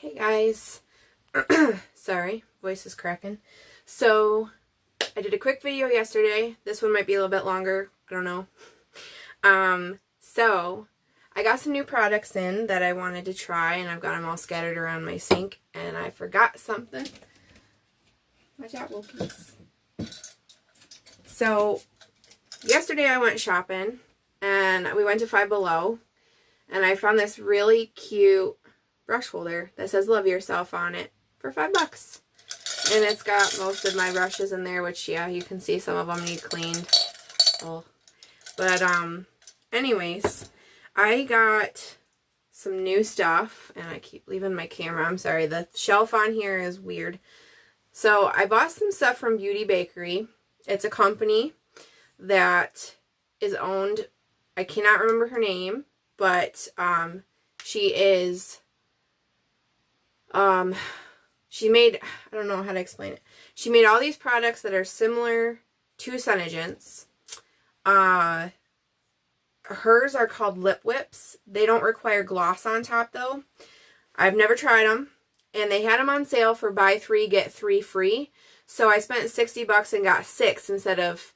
Hey guys, sorry, voice is cracking. So, I did a quick video yesterday. This one might be a little bit longer, I don't know. So, I got some new products in that I wanted to try, and I've got them all scattered around my sink, and I forgot something. Watch out, Wilkies. So, yesterday I went shopping, and we went to Five Below, and I found this really cute brush holder that says Love Yourself on it for $5. And it's got most of my brushes in there, which, yeah, you can see some of them need cleaned. Oh. But, anyways, I got some new stuff, and I keep leaving my camera. I'm sorry, the shelf on here is weird. So, I bought some stuff from Bakerie. It's a company that is owned, I cannot remember her name, but, she is... she made, I don't know how to explain it. She made all these products that are similar to Senegence. Hers are called Lip Whips. They don't require gloss on top though. I've never tried them. And they had them on sale for buy 3, get 3 free. So I spent $60 and got 6 instead of,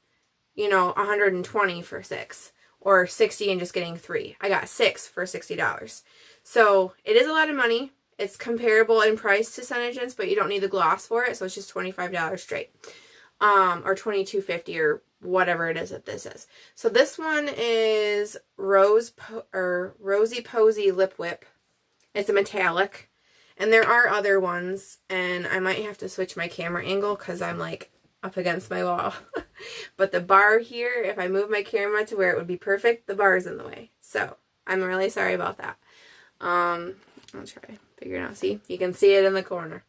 you know, $120 for 6. Or $60 and just getting 3. I got 6 for $60. So it is a lot of money. It's comparable in price to Senegence, but you don't need the gloss for it, so it's just $25 straight. Or $22.50 or whatever it is that this is. So this one is Rosy Posy Lip Whip. It's a metallic. And there are other ones, and I might have to switch my camera angle because I'm like up against my wall. But the bar here, if I move my camera to where it would be perfect, the bar is in the way. So I'm really sorry about that. I'll try. Figure it out. See? You can see it in the corner.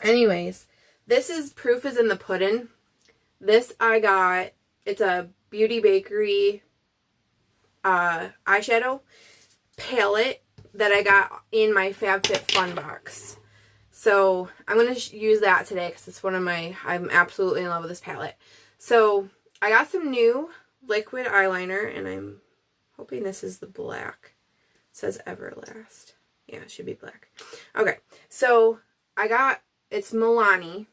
Anyways, this is Proof is in the Pudding. This I got, it's a Beauty Bakerie eyeshadow palette that I got in my FabFitFun box. So I'm going to use that today because it's one of my, I'm absolutely in love with this palette. So I got some new liquid eyeliner, and I'm hoping this is the black. It says Everlast. Yeah, it should be black. Okay, so I got, it's Milani.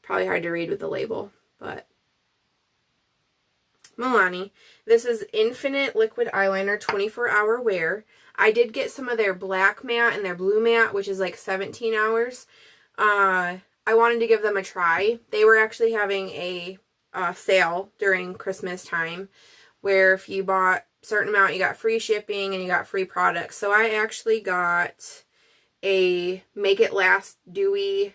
Probably hard to read with the label, but Milani. This is Infinite Liquid Eyeliner 24-hour wear. I did get some of their black matte and their blue matte, which is like 17 hours. I wanted to give them a try. They were actually having a sale during Christmas time where if you bought certain amount you got free shipping and you got free products. So I actually got a Make It Last Dewy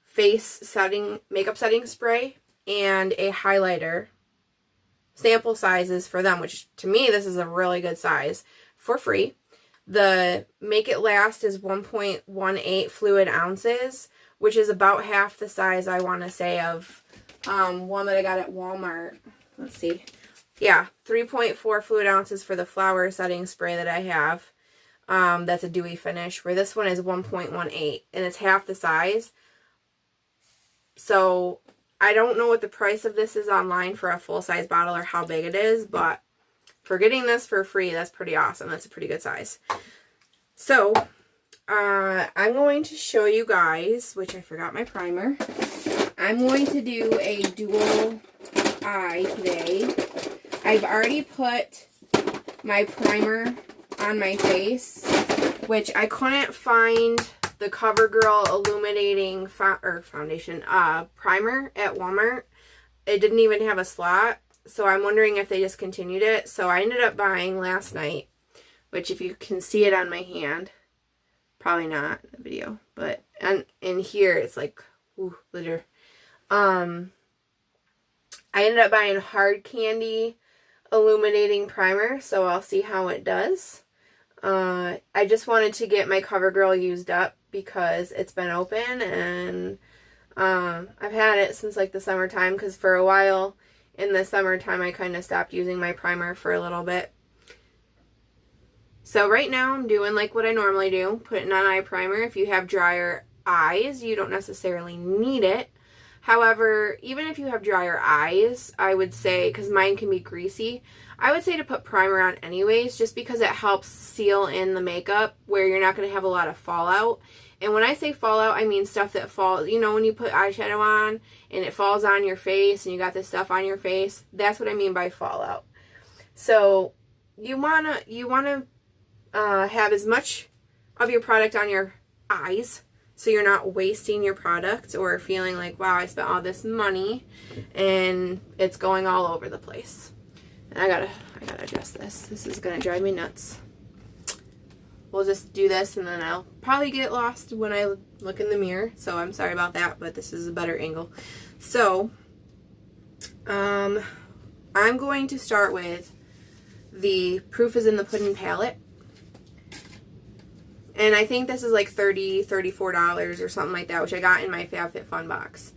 face setting, makeup setting spray and a highlighter. Sample sizes for them, which to me this is a really good size, for free. The Make It Last is 1.18 fluid ounces, which is about half the size, I want to say, of one that I got at Walmart. Let's see. Yeah, 3.4 fluid ounces for the flower setting spray that I have. That's a dewy finish, where this one is 1.18, and it's half the size. So I don't know what the price of this is online for a full-size bottle or how big it is, but for getting this for free, that's pretty awesome. That's a pretty good size. So I'm going to show you guys, which I forgot my primer. I'm going to do a dual eye today. I've already put my primer on my face, which I couldn't find the CoverGirl Illuminating Foundation primer at Walmart. It didn't even have a slot, so I'm wondering if they discontinued it. So I ended up buying last night, which if you can see it on my hand, probably not in the video, but in here it's like, ooh, glitter. I ended up buying Hard Candy Illuminating Primer, so I'll see how it does. I just wanted to get my CoverGirl used up because it's been open, and I've had it since like the summertime, because for a while in the summertime I kind of stopped using my primer for a little bit. So right now I'm doing like what I normally do, putting on eye primer. If you have drier eyes, you don't necessarily need it. However, even if you have drier eyes, I would say, because mine can be greasy, I would say to put primer on anyways, just because it helps seal in the makeup where you're not going to have a lot of fallout. And when I say fallout, I mean stuff that falls, you know, when you put eyeshadow on and it falls on your face and you got this stuff on your face, that's what I mean by fallout. So you wanna have as much of your product on your eyes, so you're not wasting your product or feeling like, wow, I spent all this money and it's going all over the place. And I gotta adjust this. This is gonna drive me nuts. We'll just do this and then I'll probably get lost when I look in the mirror. So I'm sorry about that, but this is a better angle. So I'm going to start with the Proof is in the Pudding palette. And I think this is like $30, $34 or something like that, which I got in my FabFitFun box.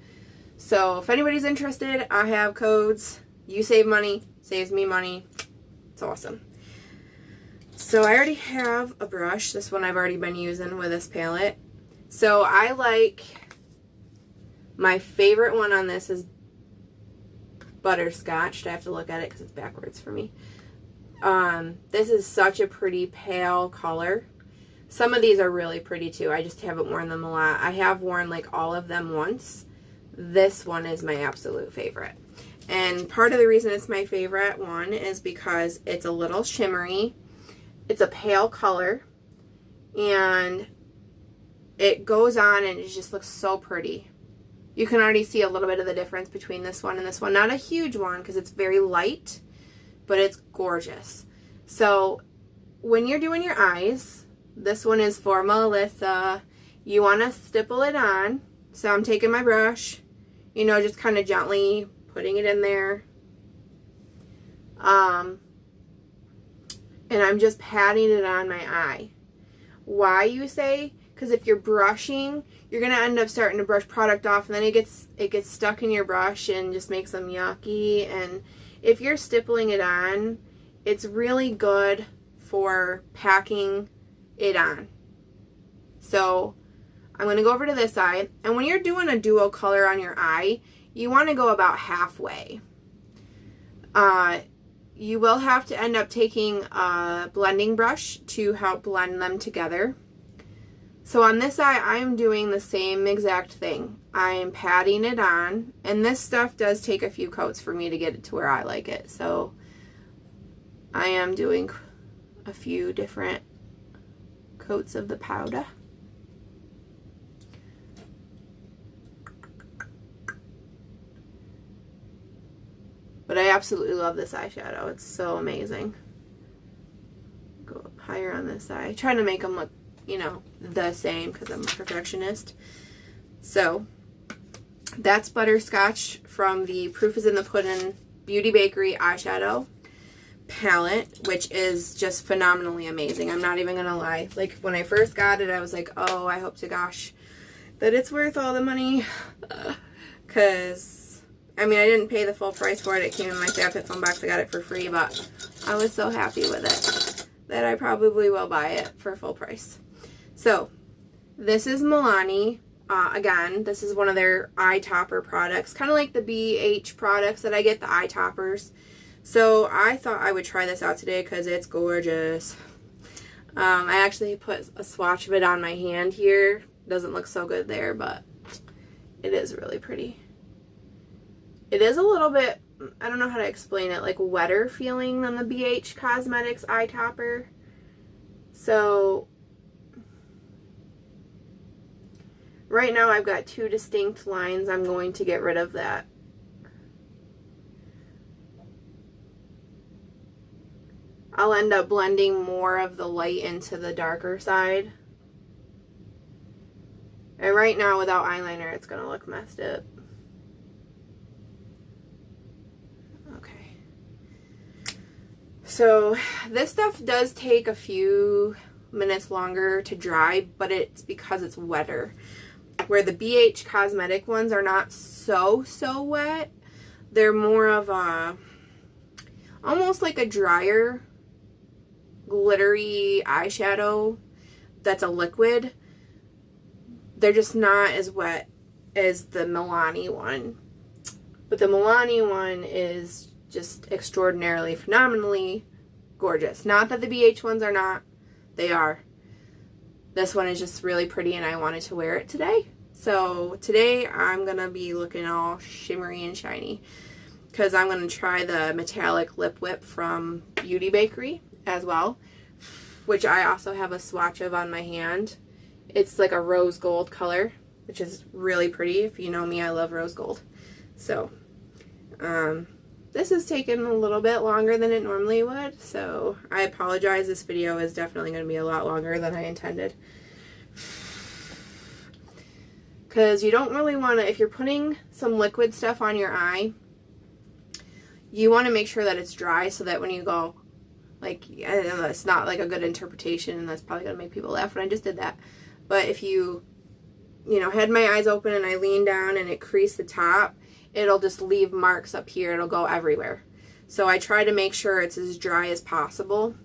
So if anybody's interested, I have codes. You save money, saves me money. It's awesome. So I already have a brush. This one I've already been using with this palette. So I like, my favorite one on this is Butterscotch. I have to look at it because it's backwards for me. This is such a pretty pale color. Some of these are really pretty too. I just haven't worn them a lot. I have worn like all of them once. This one is my absolute favorite. And part of the reason it's my favorite one is because it's a little shimmery. It's a pale color. And it goes on and it just looks so pretty. You can already see a little bit of the difference between this one and this one. Not a huge one because it's very light, but it's gorgeous. So when you're doing your eyes, this one is for Melissa. You want to stipple it on. So I'm taking my brush, you know, just kind of gently putting it in there. And I'm just patting it on my eye. Why, you say? Because if you're brushing, you're going to end up starting to brush product off and then it gets stuck in your brush and just makes them yucky. And if you're stippling it on, it's really good for packing it on. So I'm going to go over to this side. And when you're doing a duo color on your eye, you want to go about halfway. You will have to end up taking a blending brush to help blend them together. So on this eye, I'm doing the same exact thing. I'm patting it on, and this stuff does take a few coats for me to get it to where I like it. So I am doing a few different coats of the powder. But I absolutely love this eyeshadow. It's so amazing. Go up higher on this eye. Trying to make them look, you know, the same because I'm a perfectionist. So that's Butterscotch from the Proof is in the Pudding Beauty Bakery eyeshadow palette, which is just phenomenally amazing. I'm not even gonna lie. Like, when I first got it, I was like, oh, I hope to gosh that it's worth all the money. Because I mean, I didn't pay the full price for it. It came in my FabFitFun box. I got it for free, but I was so happy with it that I probably will buy it for full price. So this is Milani. Again, this is one of their eye topper products, kind of like the BH products that I get, the eye toppers. So I thought I would try this out today because it's gorgeous. I actually put a swatch of it on my hand here. Doesn't look so good there, but it is really pretty. It is a little bit, I don't know how to explain it, like wetter feeling than the BH Cosmetics eye topper. So right now I've got two distinct lines. I'm going to get rid of that. I'll end up blending more of the light into the darker side. And right now without eyeliner it's going to look messed up. So this stuff does take a few minutes longer to dry, but it's because it's wetter. Where the BH Cosmetic ones are not so wet. They're more of a, almost like a drier, glittery eyeshadow that's a liquid. They're just not as wet is the Milani one. But the Milani one is just extraordinarily, phenomenally gorgeous. Not that the BH ones are not. They are. This one is just really pretty and I wanted to wear it today. So today I'm going to be looking all shimmery and shiny because I'm going to try the metallic lip whip from Beauty Bakerie as well, which I also have a swatch of on my hand. It's like a rose gold color, which is really pretty. If you know me, I love rose gold. So this is taking a little bit longer than it normally would, so I apologize. This video is definitely going to be a lot longer than I intended. Because you don't really want to, if you're putting some liquid stuff on your eye, you want to make sure that it's dry so that when you go, like, I know that's not like a good interpretation and that's probably going to make people laugh when I just did that. But if you know, had my eyes open and I lean down and it creased the top, it'll just leave marks up here. It'll go everywhere. So I try to make sure it's as dry as possible.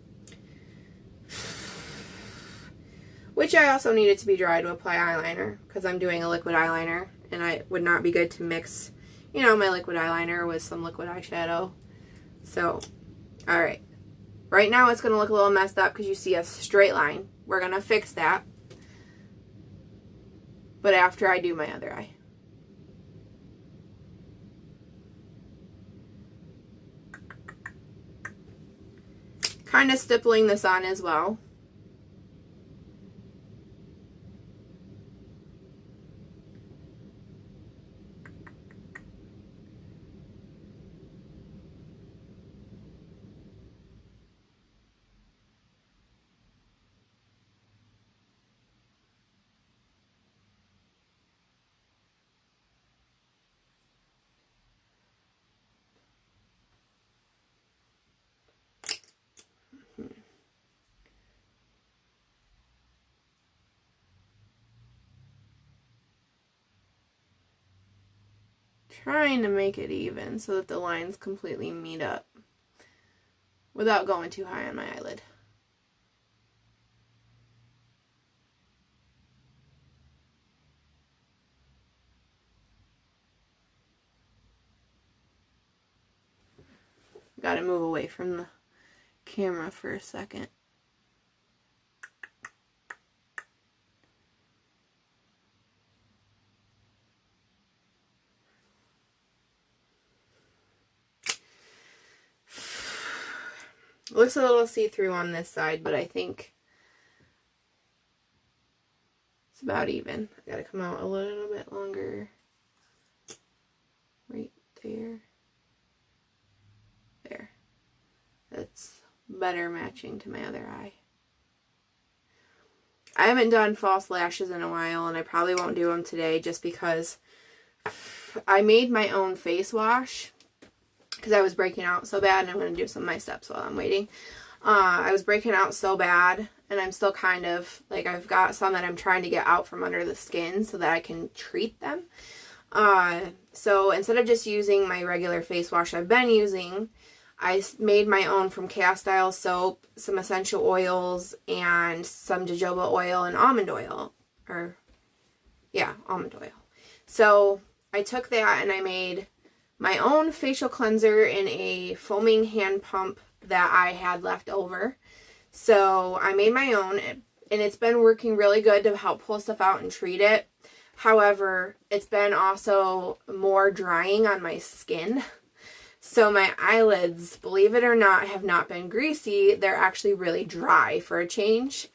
Which I also need it to be dry to apply eyeliner because I'm doing a liquid eyeliner and it would not be good to mix, you know, my liquid eyeliner with some liquid eyeshadow. So, alright. Right now it's going to look a little messed up because you see a straight line. We're going to fix that. But after I do my other eye. Kind of stippling this on as well. Trying to make it even so that the lines completely meet up without going too high on my eyelid. Gotta move away from the camera for a second. It looks a little see-through on this side, but I think it's about even. I gotta come out a little bit longer. Right there. There. That's better matching to my other eye. I haven't done false lashes in a while, and I probably won't do them today just because I made my own face wash. Because I was breaking out so bad, and I'm going to do some of my steps while I'm waiting. I was breaking out so bad, and I'm still kind of, like, I've got some that I'm trying to get out from under the skin so that I can treat them. So instead of just using my regular face wash I've been using, I made my own from cast iron soap, some essential oils, and some jojoba oil and almond oil. Almond oil. So I took that and I made my own facial cleanser in a foaming hand pump that I had left over. So I made my own, and it's been working really good to help pull stuff out and treat it. However, it's been also more drying on my skin. So my eyelids, believe it or not, have not been greasy. They're actually really dry for a change.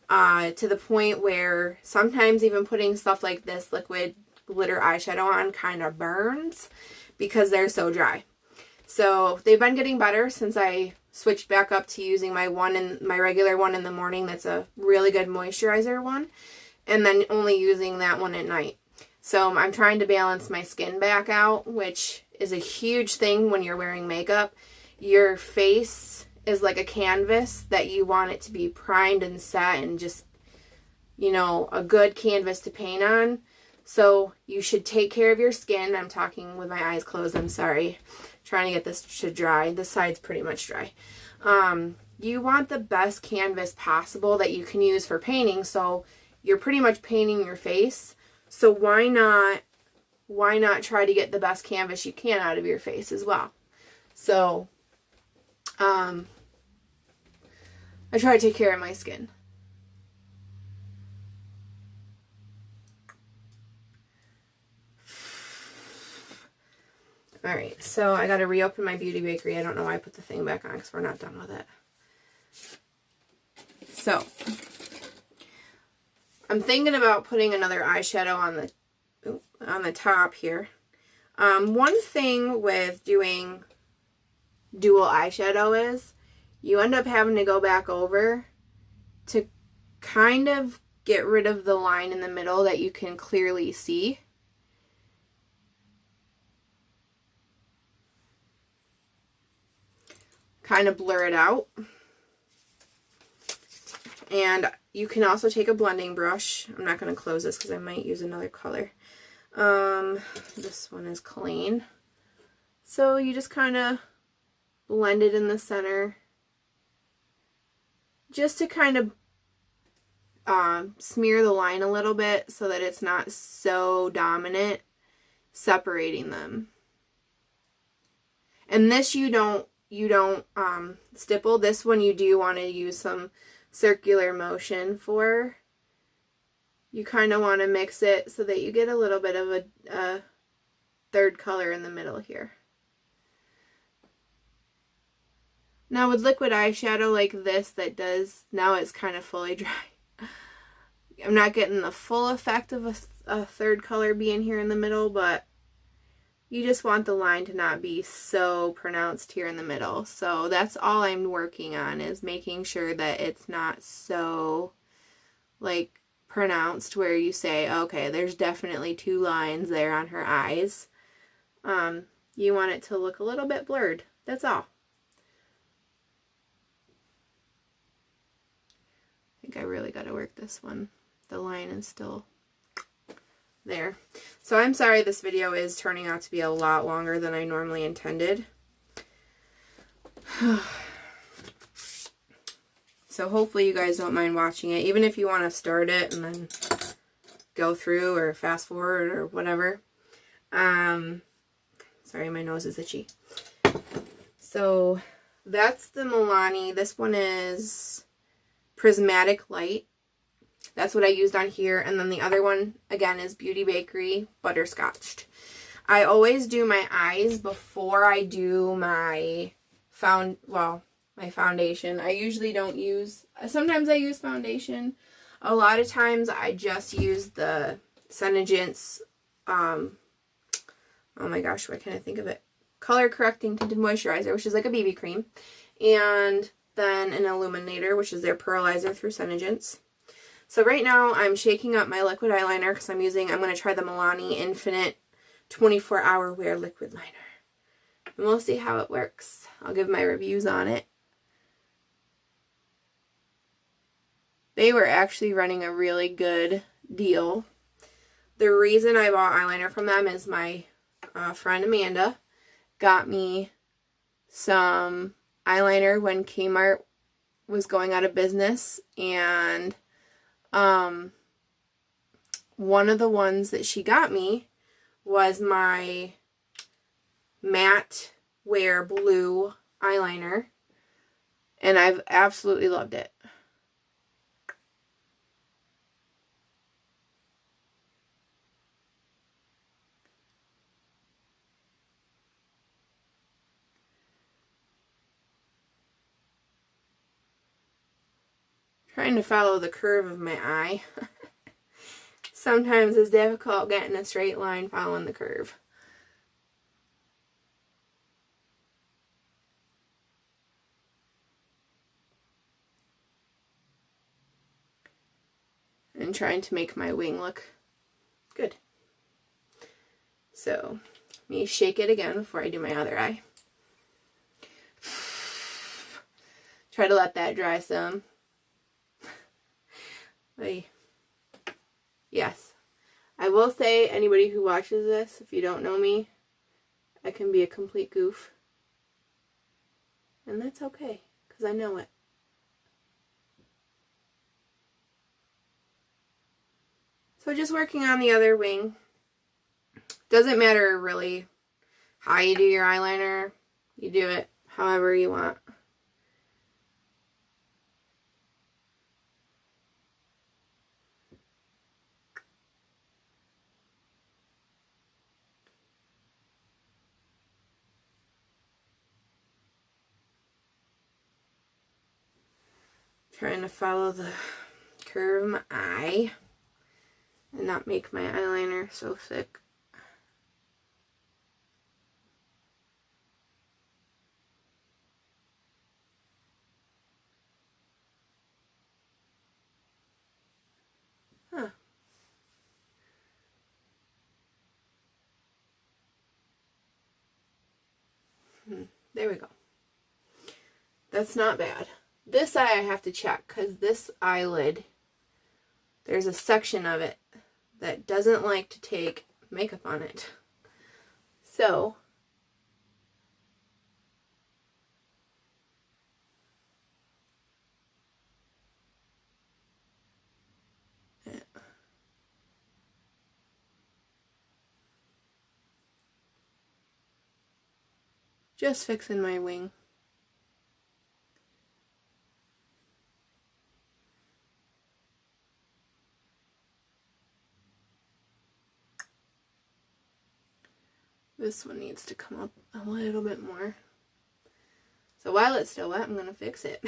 To the point where sometimes even putting stuff like this liquid glitter eyeshadow on kind of burns because they're so dry. So they've been getting better since I switched back up to using my regular one in the morning. That's a really good moisturizer one. And then only using that one at night. So I'm trying to balance my skin back out, which is a huge thing when you're wearing makeup. Your face is like a canvas that you want it to be primed and set and just, you know, a good canvas to paint on. So you should take care of your skin. I'm talking with my eyes closed. I'm sorry. Trying to get this to dry. This side's pretty much dry. You want the best canvas possible that you can use for painting. So you're pretty much painting your face. So why not why not try to get the best canvas you can out of your face as well? So, I try to take care of my skin. Alright, so I gotta reopen my Beauty Bakery. I don't know why I put the thing back on because we're not done with it. So, I'm thinking about putting another eyeshadow on the top here. One thing with doing dual eyeshadow is you end up having to go back over to kind of get rid of the line in the middle that you can clearly see. Kind of blur it out. And you can also take a blending brush. I'm not going to close this because I might use another color. This one is clean. So you just kind of blend it in the center. Just to kind of smear the line a little bit so that it's not so dominant, separating them. And this you don't stipple. This one you do want to use some circular motion for. You kind of want to mix it so that you get a little bit of a third color in the middle here. Now with liquid eyeshadow like this that does, now it's kind of fully dry. I'm not getting the full effect of a third color being here in the middle, but you just want the line to not be so pronounced here in the middle. So that's all I'm working on, is making sure that it's not so like pronounced where you say, okay, there's definitely two lines there on her eyes. You want it to look a little bit blurred. That's all. I think I really got to work this one. The line is still there. So I'm sorry this video is turning out to be a lot longer than I normally intended. So hopefully you guys don't mind watching it, even if you want to start it and then go through or fast forward or whatever. Sorry, my nose is itchy. So that's the Milani. This one is Prismatic Light. That's what I used on here. And then the other one, again, is Beauty Bakery Butterscotched. I always do my eyes before I do my foundation. I usually don't use, sometimes I use foundation. A lot of times I just use the Senegence, oh my gosh, why can't I think of it? Color Correcting Tinted Moisturizer, which is like a BB cream. And then an illuminator, which is their pearlizer through Senegence. So right now I'm shaking up my liquid eyeliner because I'm going to try the Milani Infinite 24-Hour Wear Liquid Liner. And we'll see how it works. I'll give my reviews on it. They were actually running a really good deal. The reason I bought eyeliner from them is my friend Amanda got me some eyeliner when Kmart was going out of business, and one of the ones that she got me was my matte wear blue eyeliner, and I've absolutely loved it. Trying to follow the curve of my eye. Sometimes it's difficult getting a straight line following the curve. And trying to make my wing look good. So, let me shake it again before I do my other eye. Try to let that dry some. Yes. I will say, anybody who watches this, if you don't know me, I can be a complete goof. And that's okay, because I know it. So just working on the other wing. Doesn't matter really how you do your eyeliner. You do it however you want. Trying to follow the curve of my eye and not make my eyeliner so thick. Huh. There we go. That's not bad. This eye I have to check because this eyelid, there's a section of it that doesn't like to take makeup on it. So, yeah. Just fixing my wing. This one needs to come up a little bit more. So while it's still wet, I'm going to fix it.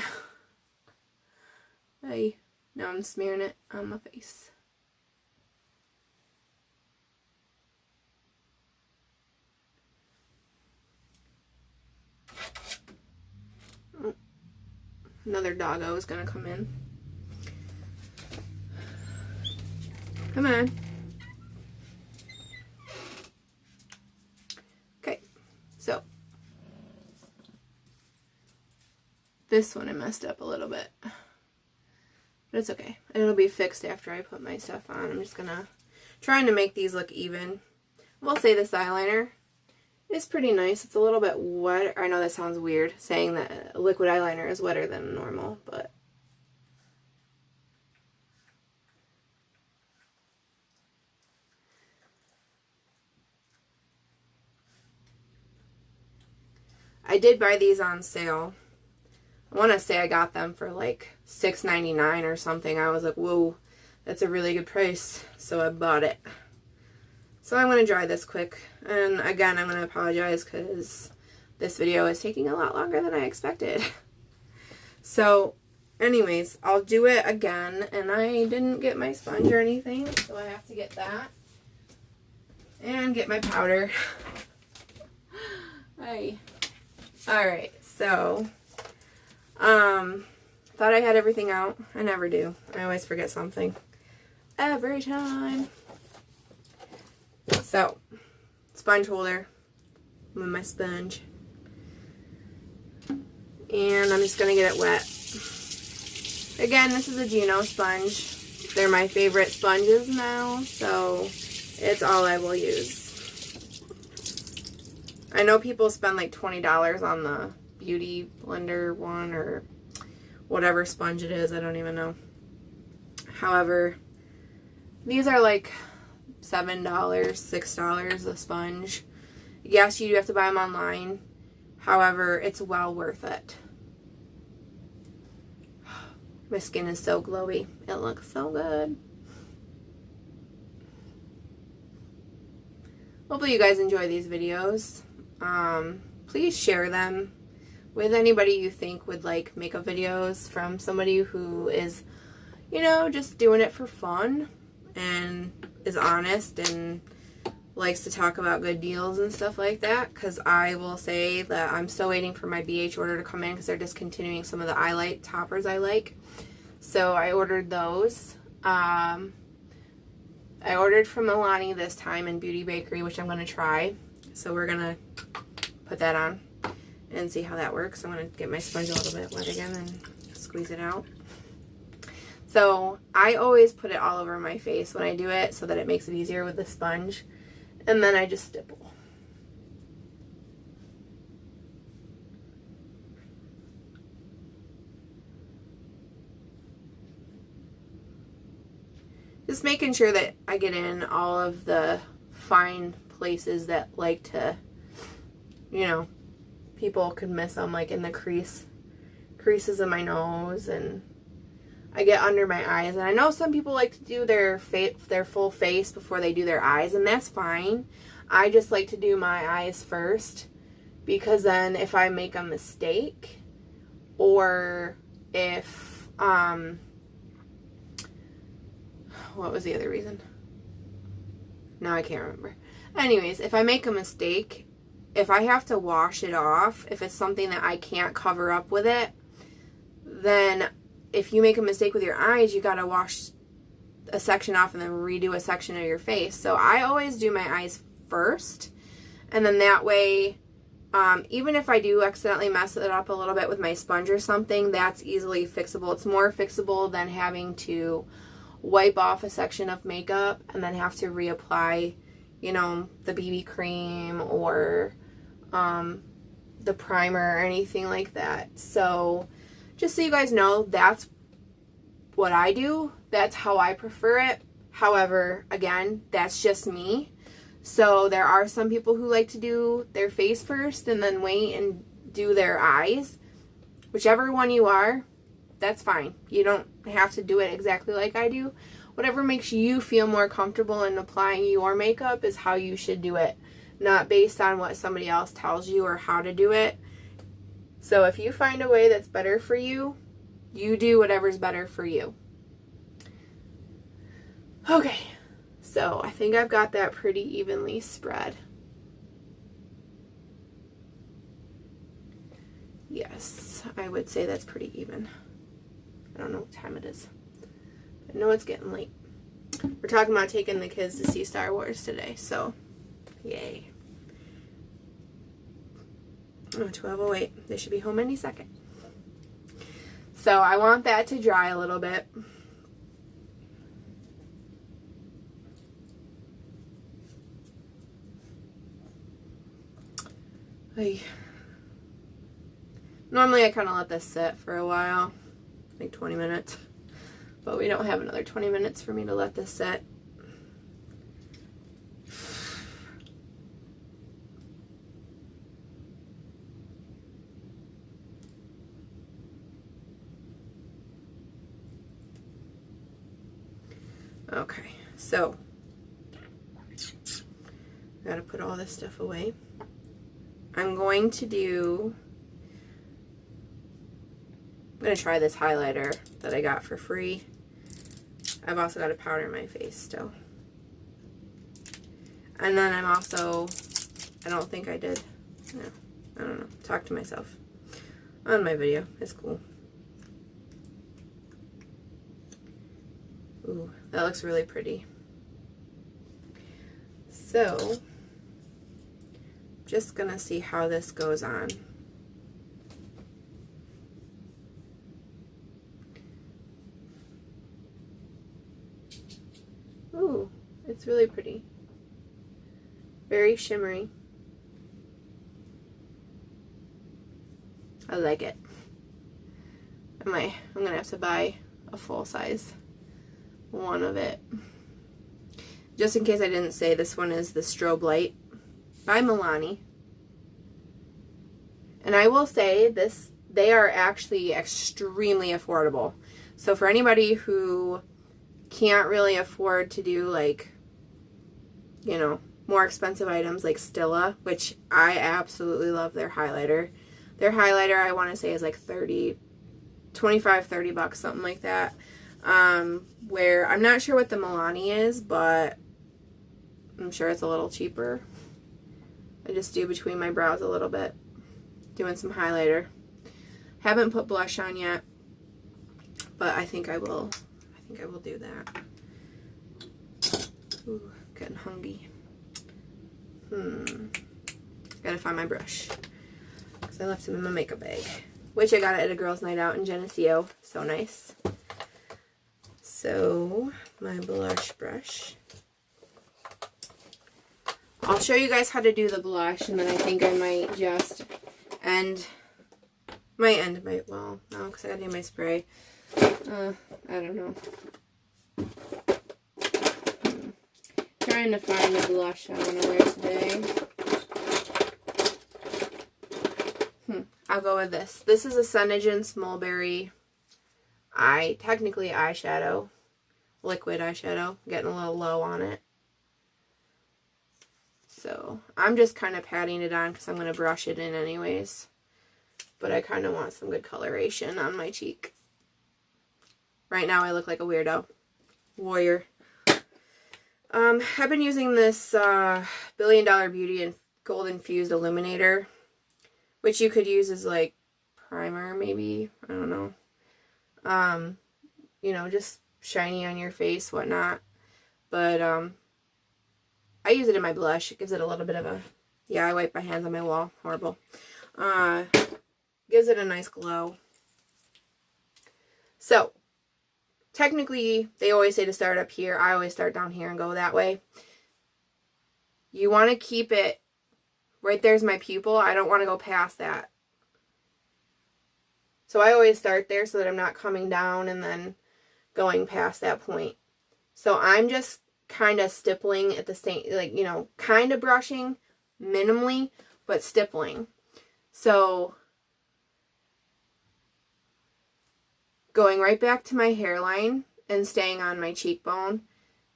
Hey, now I'm smearing it on my face. Oh, another doggo is going to come in. Come on. So, this one I messed up a little bit, but it's okay. It'll be fixed after I put my stuff on. I'm just trying to make these look even. I will say this eyeliner is pretty nice. It's a little bit wet. I know that sounds weird saying that liquid eyeliner is wetter than normal, but I did buy these on sale. I want to say I got them for like $6.99 or something. I was like, whoa, that's a really good price. So I bought it. So I'm going to dry this quick. And again, I'm going to apologize because this video is taking a lot longer than I expected. So anyways, I'll do it again. And I didn't get my sponge or anything, so I have to get that. And get my powder. Hi. Alright, so, thought I had everything out. I never do. I always forget something. Every time. So, sponge holder with my sponge. And I'm just going to get it wet. Again, this is a Gino sponge. They're my favorite sponges now, so it's all I will use. I know people spend like $20 on the Beauty Blender one or whatever sponge it is. I don't even know. However, these are like $7, $6 a sponge. Yes, you do have to buy them online. However, it's well worth it. My skin is so glowy. It looks so good. Hopefully you guys enjoy these videos. Please share them with anybody you think would like makeup videos from somebody who is, you know, just doing it for fun and is honest and likes to talk about good deals and stuff like that. Because I will say that I'm still waiting for my BH order to come in because they're discontinuing some of the eyelight toppers I like. So I ordered those. I ordered from Milani this time in Beauty Bakerie, which I'm going to try. So we're going to put that on and see how that works. I'm going to get my sponge a little bit wet again and squeeze it out. So I always put it all over my face when I do it so that it makes it easier with the sponge. And then I just stipple. Just making sure that I get in all of the fine places that like to, you know, people could miss them, like in the creases of my nose, and I get under my eyes. And I know some people like to do their full face before they do their eyes, and that's fine. I just like to do my eyes first, because then if I make a mistake, or if, what was the other reason? No, I can't remember. Anyways, if I make a mistake, if I have to wash it off, if it's something that I can't cover up with it, then if you make a mistake with your eyes, you gotta wash a section off and then redo a section of your face. So I always do my eyes first, and then that way, even if I do accidentally mess it up a little bit with my sponge or something, that's easily fixable. It's more fixable than having to wipe off a section of makeup and then have to reapply, you know, the BB cream or the primer or anything like that. So just so you guys know, that's what I do. That's how I prefer it. However, again, that's just me. So there are some people who like to do their face first and then wait and do their eyes. Whichever one you are, that's fine. You don't have to do it exactly like I do. Whatever makes you feel more comfortable in applying your makeup is how you should do it, not based on what somebody else tells you or how to do it. So if you find a way that's better for you, you do whatever's better for you. Okay, so I think I've got that pretty evenly spread. Yes, I would say that's pretty even. I don't know what time it is. I know it's getting late. We're talking about taking the kids to see Star Wars today, so yay. Oh, 12:08. They should be home any second. So I want that to dry a little bit. Normally I kind of let this sit for a while, like 20 minutes, but we don't have another 20 minutes for me to let this sit. Okay, so gotta put all this stuff away. I'm going to try this highlighter that I got for free. I've also got to powder my face still. And then I'm also, I don't think I did, no, I don't know, talk to myself on my video. It's cool. Ooh, that looks really pretty. So, just gonna see how this goes on. Ooh, it's really pretty. Very shimmery. I like it. I'm gonna have to buy a full size one of it. Just in case I didn't say, this one is the Strobe Light by Milani. And I will say this, they are actually extremely affordable. So for anybody who can't really afford to do, like, you know, more expensive items like Stila, which I absolutely love their highlighter. Their highlighter, I want to say, is like 25, 30 bucks, something like that. Where I'm not sure what the Milani is, but I'm sure it's a little cheaper. I just do between my brows a little bit, doing some highlighter. Haven't put blush on yet, but I think I will. I think I will do that. Ooh, getting hungry. Gotta find my brush, because I left him in my makeup bag, which I got it at a girls' night out in Geneseo. So nice. So my blush brush. I'll show you guys how to do the blush, and then I think I might just end my, well, no, because I gotta do my spray. I don't know. Trying trying to find a blush I want to wear today. I'll go with this. This is a Senegence Mulberry technically eyeshadow. Liquid eyeshadow. Getting a little low on it. So, I'm just kind of patting it on because I'm going to brush it in anyways. But I kind of want some good coloration on my cheek. Right now I look like a weirdo. Warrior. I've been using this Billion Dollar Beauty and Gold Infused Illuminator, which you could use as like primer maybe. I don't know. You know, just shiny on your face, whatnot. But I use it in my blush. It gives it a little bit of a, yeah, I wipe my hands on my wall. Horrible. Gives it a nice glow. So, technically, they always say to start up here. I always start down here and go that way. You want to keep it, right there's my pupil. I don't want to go past that. So I always start there so that I'm not coming down and then going past that point. So I'm just kind of stippling at the same, like, you know, kind of brushing minimally, but stippling. So going right back to my hairline and staying on my cheekbone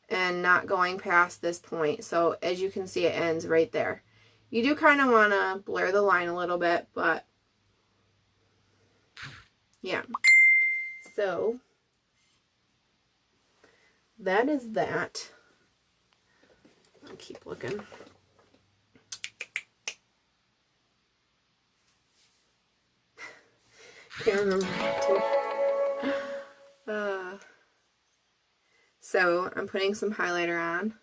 and not going past this point. So as you can see, it ends right there. You do kind of want to blur the line a little bit, but yeah. So that is that. I'll keep looking. Can't remember what to. So I'm putting some highlighter on.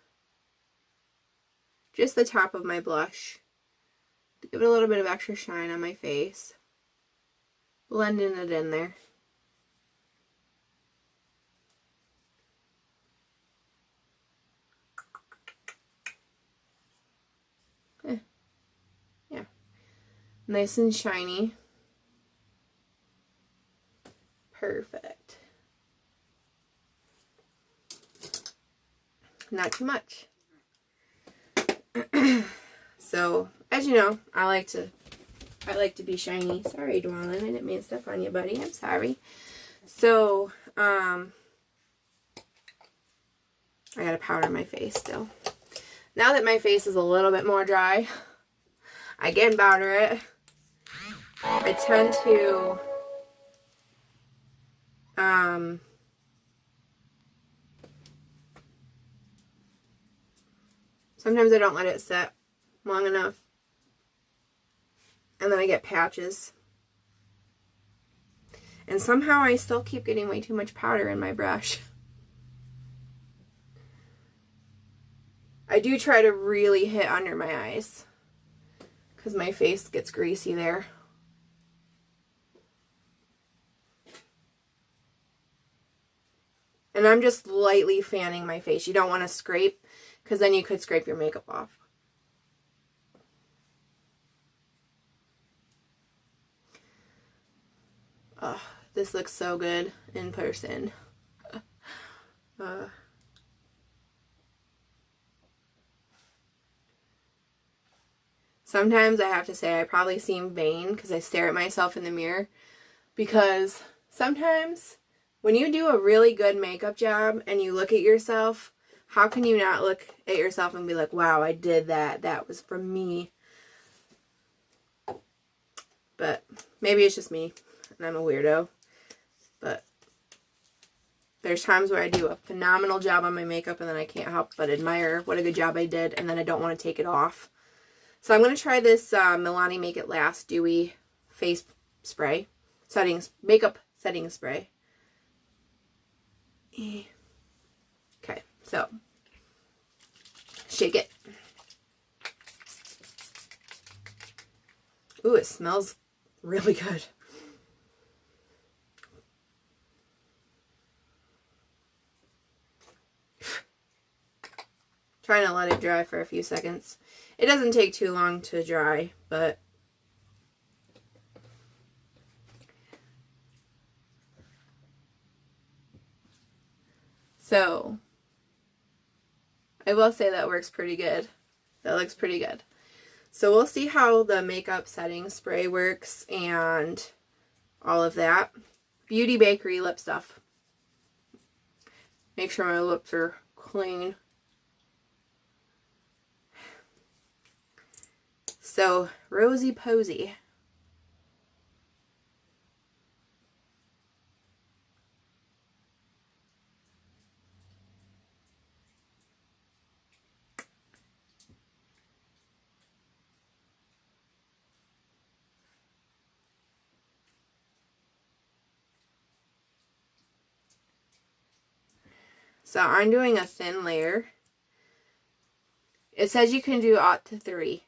Just the top of my blush. To give it a little bit of extra shine on my face. Blending it in there. Yeah. Nice and shiny. Perfect. Not too much. So, as you know, I like to be shiny. Sorry, Dwalin, I didn't mean to step on you, buddy. I'm sorry. So, I gotta powder my face still. Now that my face is a little bit more dry, I can powder it. I tend to sometimes I don't let it set long enough, and then I get patches. And somehow I still keep getting way too much powder in my brush. I do try to really hit under my eyes, because my face gets greasy there. And I'm just lightly fanning my face. You don't want to scrape, because then you could scrape your makeup off. Oh, this looks so good in person. Sometimes I have to say I probably seem vain because I stare at myself in the mirror. Because sometimes when you do a really good makeup job and you look at yourself, how can you not look at yourself and be like, wow, I did that. That was from me. But maybe it's just me and I'm a weirdo. But there's times where I do a phenomenal job on my makeup and then I can't help but admire what a good job I did, and then I don't want to take it off. So I'm going to try this Milani Make It Last Dewy Face Spray. Makeup Setting Spray. Okay, so shake it. Ooh, it smells really good. Trying to let it dry for a few seconds. It doesn't take too long to dry, but so I will say that works pretty good. That looks pretty good. So we'll see how the makeup setting spray works and all of that. Beauty Bakerie lip stuff. Make sure my lips are clean. So, Rosy Posy. So I'm doing a thin layer. It says you can do up to 3.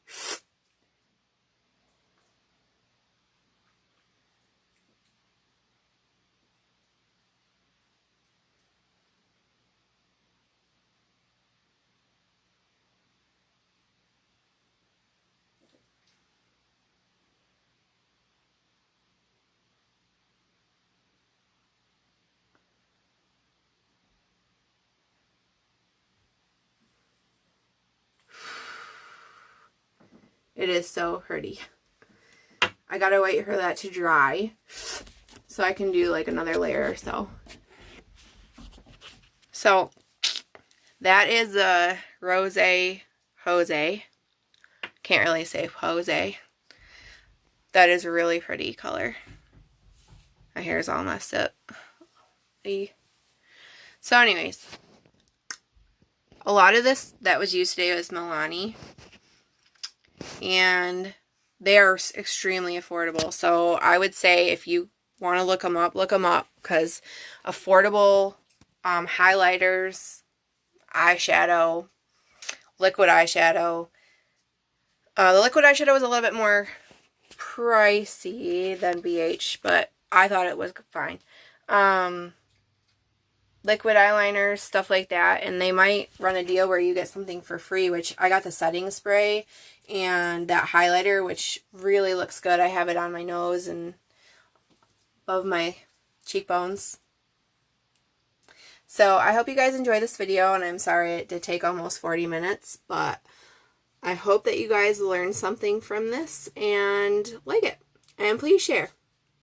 It is so pretty. I gotta wait for that to dry so I can do like another layer or so. So that is a Rose Jose. Can't really say Jose. That is a really pretty color. My hair is all messed up. So anyways, a lot of this that was used today was Milani. And they are extremely affordable. So I would say if you want to look them up, because affordable highlighters, eyeshadow, liquid eyeshadow. The liquid eyeshadow was a little bit more pricey than BH, but I thought it was fine. Liquid eyeliners, stuff like that, and they might run a deal where you get something for free, which I got the setting spray and that highlighter, which really looks good. I have it on my nose and above my cheekbones. So I hope you guys enjoyed this video, and I'm sorry it did take almost 40 minutes, but I hope that you guys learned something from this and like it. And please share.